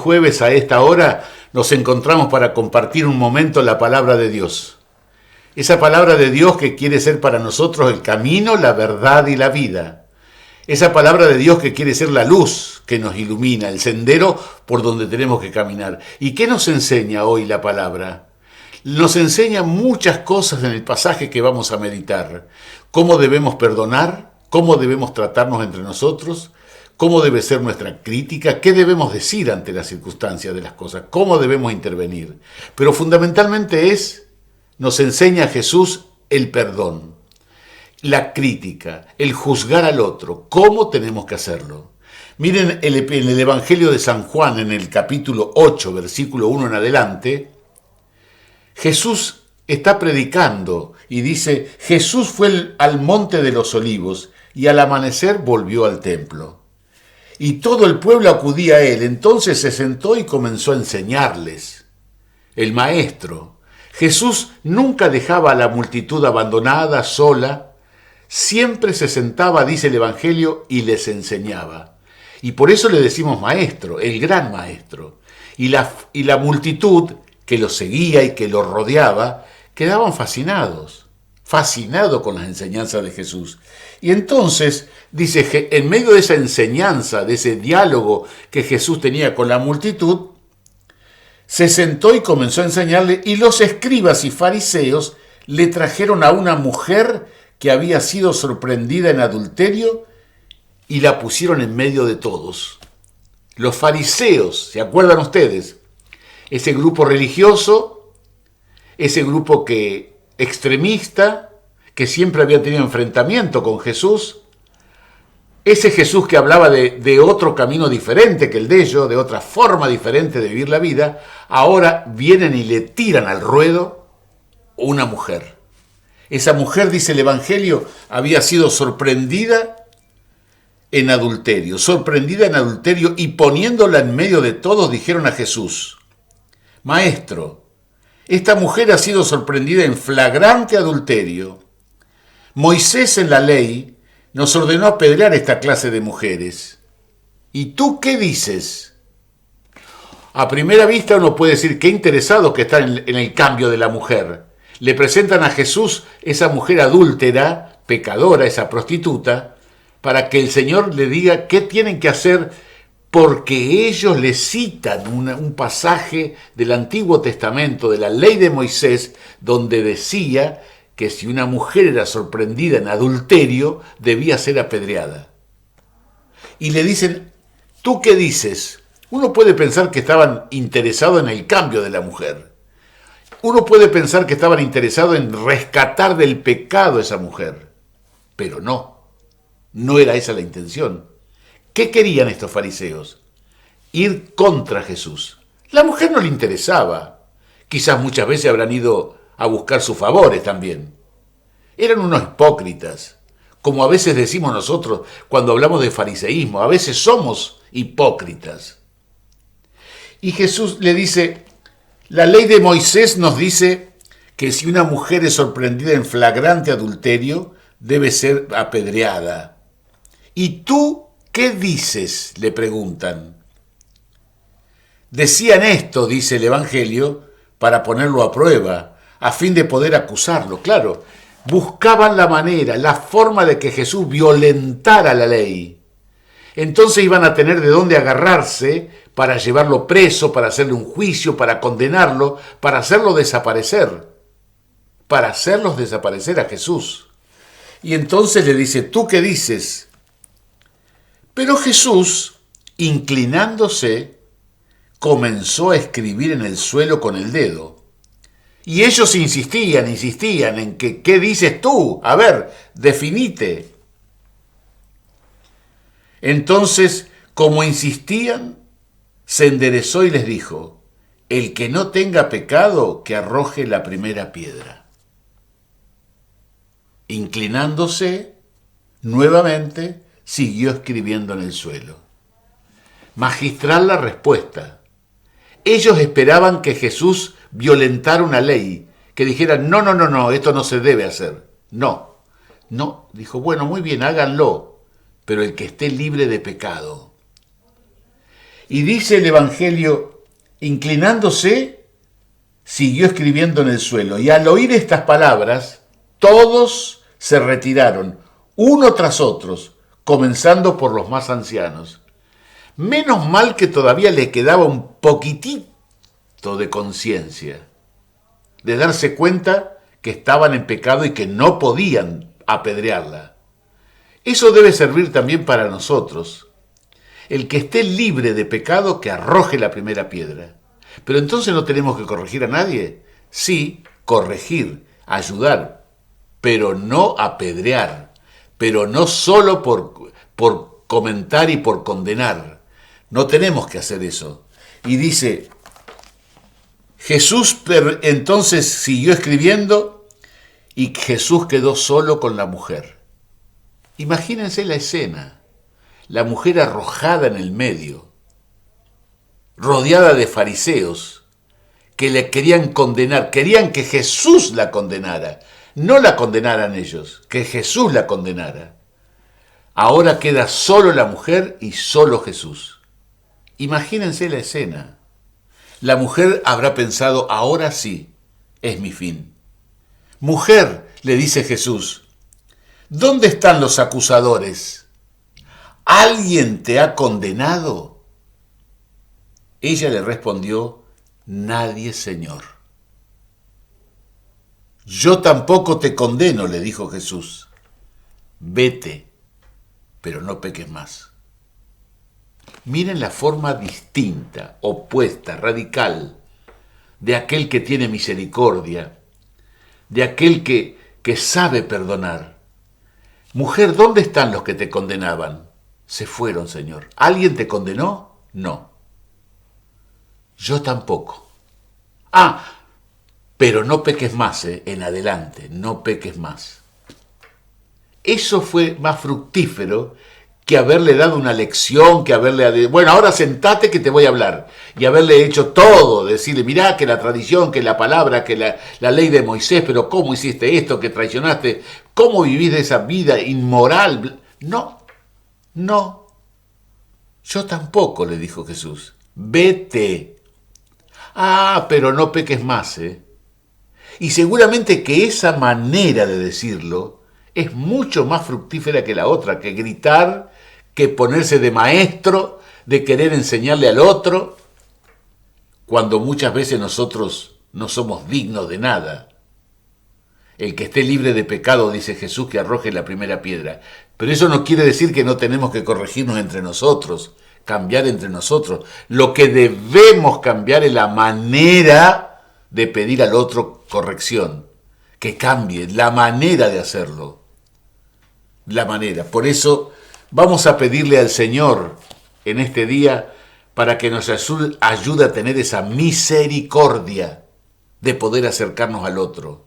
jueves a esta hora nos encontramos para compartir un momento la palabra de Dios. Esa palabra de Dios que quiere ser para nosotros el camino, la verdad y la vida. Esa palabra de Dios que quiere ser la luz que nos ilumina, el sendero por donde tenemos que caminar. ¿Y qué nos enseña hoy la palabra? Nos enseña muchas cosas en el pasaje que vamos a meditar. Cómo debemos perdonar, cómo debemos tratarnos entre nosotros, cómo debe ser nuestra crítica, qué debemos decir ante las circunstancias de las cosas, cómo debemos intervenir. Pero fundamentalmente nos enseña Jesús el perdón, la crítica, el juzgar al otro, cómo tenemos que hacerlo. Miren en el Evangelio de San Juan, en el capítulo 8, versículo 1 en adelante, Jesús está predicando y dice, Jesús fue al monte de los olivos y al amanecer volvió al templo. Y todo el pueblo acudía a él, entonces se sentó y comenzó a enseñarles. El maestro, Jesús nunca dejaba a la multitud abandonada, sola, siempre se sentaba, dice el Evangelio, y les enseñaba. Y por eso le decimos maestro, el gran maestro. Y la multitud que lo seguía y que lo rodeaba, quedaban fascinados con las enseñanzas de Jesús. Y entonces, dice, en medio de esa enseñanza, de ese diálogo que Jesús tenía con la multitud, se sentó y comenzó a enseñarle, y los escribas y fariseos le trajeron a una mujer que había sido sorprendida en adulterio y la pusieron en medio de todos. Los fariseos, ¿se acuerdan ustedes? Ese grupo religioso, ese grupo extremista, que siempre había tenido enfrentamiento con Jesús, ese Jesús que hablaba de otro camino diferente que el de ellos, de otra forma diferente de vivir la vida, ahora vienen y le tiran al ruedo una mujer. Esa mujer, dice el Evangelio, había sido sorprendida en adulterio y poniéndola en medio de todos dijeron a Jesús, Maestro, esta mujer ha sido sorprendida en flagrante adulterio. Moisés en la ley nos ordenó apedrear esta clase de mujeres. ¿Y tú qué dices? A primera vista uno puede decir qué interesado que está en el cambio de la mujer. Le presentan a Jesús esa mujer adúltera, pecadora, esa prostituta, para que el Señor le diga qué tienen que hacer, porque ellos le citan un pasaje del Antiguo Testamento, de la ley de Moisés, donde decía que si una mujer era sorprendida en adulterio, debía ser apedreada. Y le dicen, ¿tú qué dices? Uno puede pensar que estaban interesados en el cambio de la mujer. Uno puede pensar que estaban interesados en rescatar del pecado a esa mujer. Pero no era esa la intención. ¿Qué querían estos fariseos? Ir contra Jesús. La mujer no le interesaba. Quizás muchas veces habrán ido a buscar sus favores también. Eran unos hipócritas, como a veces decimos nosotros cuando hablamos de fariseísmo. A veces somos hipócritas. Y Jesús le dice, la ley de Moisés nos dice que si una mujer es sorprendida en flagrante adulterio, debe ser apedreada. ¿Y tú qué dices?, le preguntan. Decían esto, dice el Evangelio, para ponerlo a prueba, a fin de poder acusarlo. Claro, buscaban la manera, la forma de que Jesús violentara la ley. Entonces iban a tener de dónde agarrarse para llevarlo preso, para hacerle un juicio, para condenarlo, para hacerlo desaparecer, para hacerlos desaparecer a Jesús. Y entonces le dice, ¿tú qué dices? Pero Jesús, inclinándose, comenzó a escribir en el suelo con el dedo. Y ellos insistían en que, ¿qué dices tú? A ver, definite. Entonces, como insistían, se enderezó y les dijo, el que no tenga pecado, que arroje la primera piedra. Inclinándose, nuevamente, siguió escribiendo en el suelo. Magistral la respuesta. Ellos esperaban que Jesús violentara una ley, que dijera, no, esto no se debe hacer. No, dijo, bueno, muy bien, háganlo, pero el que esté libre de pecado. Y dice el Evangelio, inclinándose, siguió escribiendo en el suelo. Y al oír estas palabras, todos se retiraron, uno tras otro, comenzando por los más ancianos. Menos mal que todavía le quedaba un poquitito de conciencia, de darse cuenta que estaban en pecado y que no podían apedrearla. Eso debe servir también para nosotros. El que esté libre de pecado, que arroje la primera piedra. Pero entonces no tenemos que corregir a nadie. Sí, corregir, ayudar, pero no apedrear, pero no solo por comentar y por condenar. No tenemos que hacer eso. Y dice, Jesús entonces siguió escribiendo y Jesús quedó solo con la mujer. Imagínense la escena. La mujer arrojada en el medio, rodeada de fariseos que le querían condenar, querían que Jesús la condenara, no la condenaran ellos, que Jesús la condenara. Ahora queda solo la mujer y solo Jesús. Imagínense la escena. La mujer habrá pensado, ahora sí, es mi fin. Mujer, le dice Jesús, ¿dónde están los acusadores? ¿Alguien te ha condenado? Ella le respondió, nadie, Señor. Yo tampoco te condeno, le dijo Jesús. Vete, pero no peques más. Miren la forma distinta, opuesta, radical, de aquel que tiene misericordia, de aquel que sabe perdonar. Mujer, ¿dónde están los que te condenaban? Se fueron, Señor. ¿Alguien te condenó? No. Yo tampoco. Pero no peques más, en adelante, no peques más. Eso fue más fructífero que haberle dado una lección, que haberle, bueno, ahora sentate que te voy a hablar, y haberle hecho todo, decirle, mirá que la tradición, que la palabra, que la ley de Moisés, pero ¿cómo hiciste esto, que traicionaste? ¿Cómo vivís de esa vida inmoral? No, yo tampoco, le dijo Jesús. Vete. Pero no peques más, Y seguramente que esa manera de decirlo es mucho más fructífera que la otra, que gritar, que ponerse de maestro, de querer enseñarle al otro, cuando muchas veces nosotros no somos dignos de nada. El que esté libre de pecado, dice Jesús, que arroje la primera piedra. Pero eso no quiere decir que no tenemos que corregirnos entre nosotros, cambiar entre nosotros. Lo que debemos cambiar es la manera de pedir al otro corrección, que cambie la manera de hacerlo. La manera. Por eso vamos a pedirle al Señor en este día para que nos ayude a tener esa misericordia de poder acercarnos al otro.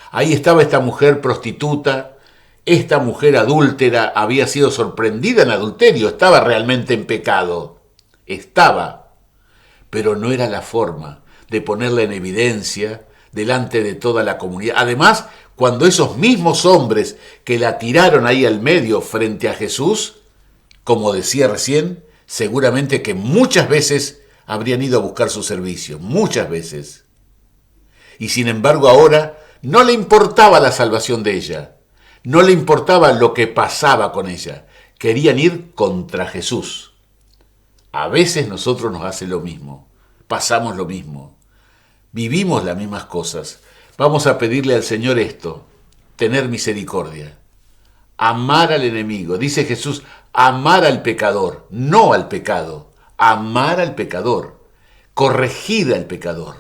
Ahí estaba esta mujer prostituta, esta mujer adúltera, había sido sorprendida en adulterio, estaba realmente en pecado. Estaba, pero no era la forma de ponerla en evidencia delante de toda la comunidad. Además, cuando esos mismos hombres que la tiraron ahí al medio frente a Jesús, como decía recién, seguramente que muchas veces habrían ido a buscar su servicio, muchas veces. Y sin embargo ahora no le importaba la salvación de ella, no le importaba lo que pasaba con ella, querían ir contra Jesús. A veces nosotros nos hace lo mismo, pasamos lo mismo, vivimos las mismas cosas. Vamos a pedirle al Señor esto, tener misericordia, amar al enemigo. Dice Jesús, amar al pecador, no al pecado, amar al pecador, corregir al pecador,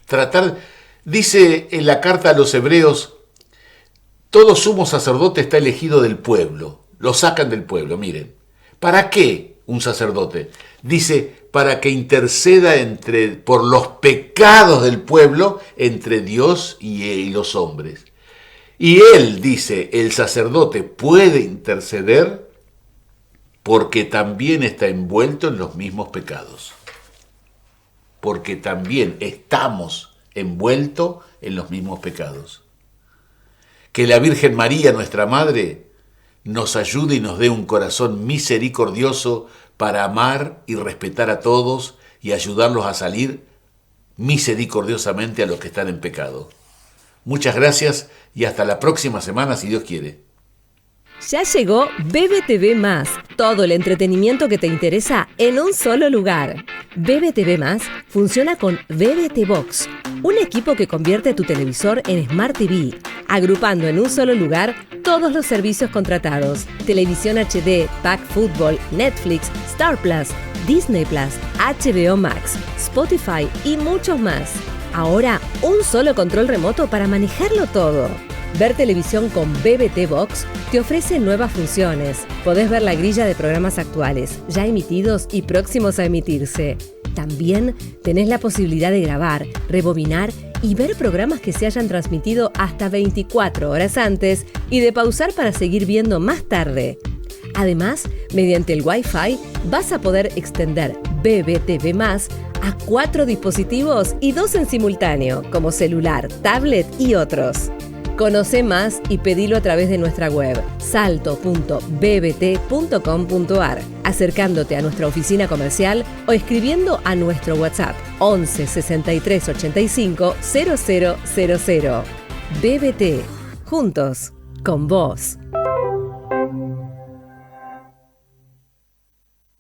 tratar. Dice en la carta a los Hebreos, todo sumo sacerdote está elegido del pueblo, lo sacan del pueblo, miren. ¿Para qué un sacerdote? Dice, para que interceda por los pecados del pueblo entre Dios y los hombres. Y él, dice, el sacerdote puede interceder porque también está envuelto en los mismos pecados. Porque también estamos envueltos en los mismos pecados. Que la Virgen María, nuestra Madre, nos ayude y nos dé un corazón misericordioso para amar y respetar a todos y ayudarlos a salir misericordiosamente a los que están en pecado. Muchas gracias y hasta la próxima semana si Dios quiere. Ya llegó BBTV+, todo el entretenimiento que te interesa en un solo lugar. BBTV+ funciona con BBT Box, un equipo que convierte tu televisor en Smart TV, agrupando en un solo lugar todos los servicios contratados: televisión HD, Pack Fútbol, Netflix, Star Plus, Disney Plus, HBO Max, Spotify y muchos más. Ahora, un solo control remoto para manejarlo todo. Ver televisión con BBT Box te ofrece nuevas funciones. Podés ver la grilla de programas actuales, ya emitidos y próximos a emitirse. También tenés la posibilidad de grabar, rebobinar y ver programas que se hayan transmitido hasta 24 horas antes y de pausar para seguir viendo más tarde. Además, mediante el Wi-Fi vas a poder extender BBTV+ a 4 dispositivos y 2 en simultáneo, como celular, tablet y otros. Conoce más y pedilo a través de nuestra web salto.bbt.com.ar, acercándote a nuestra oficina comercial o escribiendo a nuestro WhatsApp 11 63 85 0000. BBT, juntos, con vos.